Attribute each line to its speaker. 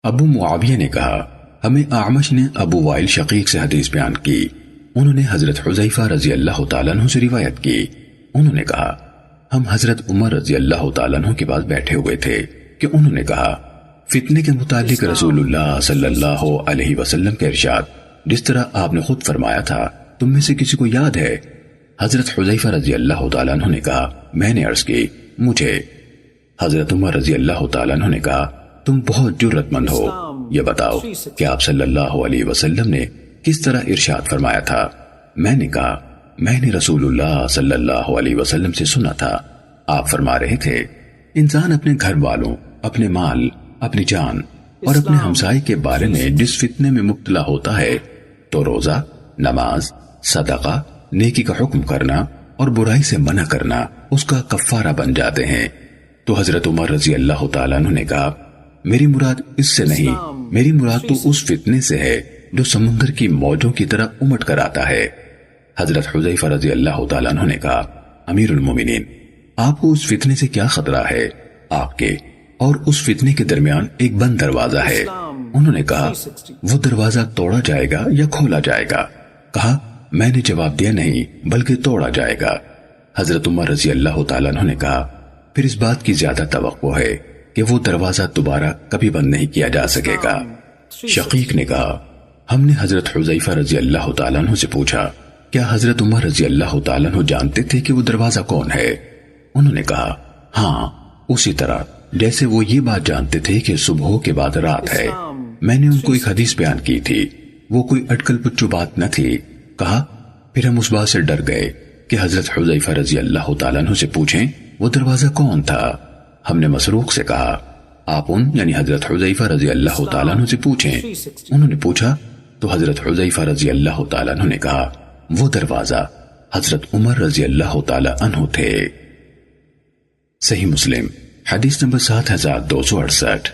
Speaker 1: ابو معاویہ نے کہا ہمیں اعمش نے ابو وائل شقیق سے حدیث بیان کی، انہوں نے حضرت حذیفہ رضی اللہ تعالیٰ عنہ سے روایت کی، انہوں نے کہا ہم حضرت عمر رضی اللہ تعالیٰ عنہ کے پاس بیٹھے ہوئے تھے کہ انہوں نے کہا فتنے کے متعلق رسول اللہ صلی اللہ علیہ وسلم کے ارشاد جس طرح آپ نے خود فرمایا تھا تم میں سے کسی کو یاد ہے؟ حضرت حذیفہ رضی اللہ تعالیٰ عنہ نے کہا میں نے عرض کی مجھے۔ حضرت عمر رضی اللہ تعالیٰ عنہ نے کہا تم بہت جرأت مند ہو، یہ بتاؤ کہ آپ صلی اللہ علیہ وسلم نے کس طرح ارشاد فرمایا تھا؟ میں نے کہا میں نے رسول اللہ صلی اللہ علیہ وسلم سے سنا تھا، آپ فرما رہے تھے انسان اپنے گھر والوں، اپنے مال، اپنی جان اور اپنے ہمسائے کے بارے میں جس فتنے میں مبتلا ہوتا ہے تو روزہ، نماز، صدقہ، نیکی کا حکم کرنا اور برائی سے منع کرنا اس کا کفارہ بن جاتے ہیں۔ تو حضرت عمر رضی اللہ تعالیٰ عنہ نے کہا میری مراد اس سے نہیں، میری مراد تو اس فتنے سے ہے جو سمندر کی موجوں کی طرح امٹ کر آتا ہے۔ حضرت حذیفہ رضی اللہ تعالیٰ عنہ نے کہا امیر المومنین آپ کو اس فتنے سے کیا خطرہ ہے؟ آپ کے اور اس فتنے کے درمیان ایک بند دروازہ ہے۔ انہوں نے کہا وہ دروازہ توڑا جائے گا یا کھولا جائے گا؟ کہا میں نے جواب دیا نہیں بلکہ توڑا جائے گا۔ حضرت عمر رضی اللہ تعالیٰ عنہ نے کہا پھر اس بات کی زیادہ توقع ہے کہ وہ دروازہ دوبارہ کبھی بند نہیں کیا جا سکے گا۔ شقیق نے کہا ہم نے حضرت حذیفہ رضی اللہ تعالیٰ عنہ سے پوچھا کیا حضرت عمر رضی اللہ تعالیٰ عنہ جانتے تھے کہ وہ دروازہ کون ہے؟ انہوں نے کہا ہاں اسی طرح جیسے وہ یہ بات جانتے تھے کہ صبح کے بعد رات ہے۔ میں نے ان کو ایک حدیث بیان کی تھی، وہ کوئی اٹکل پچو بات نہ تھی۔ کہا پھر ہم اس بات سے ڈر گئے کہ حضرت حذیفہ رضی اللہ تعالیٰ عنہ سے پوچھیں وہ دروازہ کون تھا۔ ہم نے مسروق سے کہا آپ ان یعنی حضرت حذیفہ رضی اللہ تعالیٰ عنہ سے پوچھیں۔ انہوں نے پوچھا تو حضرت حذیفہ رضی اللہ تعالیٰ عنہ نے کہا وہ دروازہ حضرت عمر رضی اللہ تعالیٰ عنہ تھے۔ صحیح مسلم حدیث نمبر 7268۔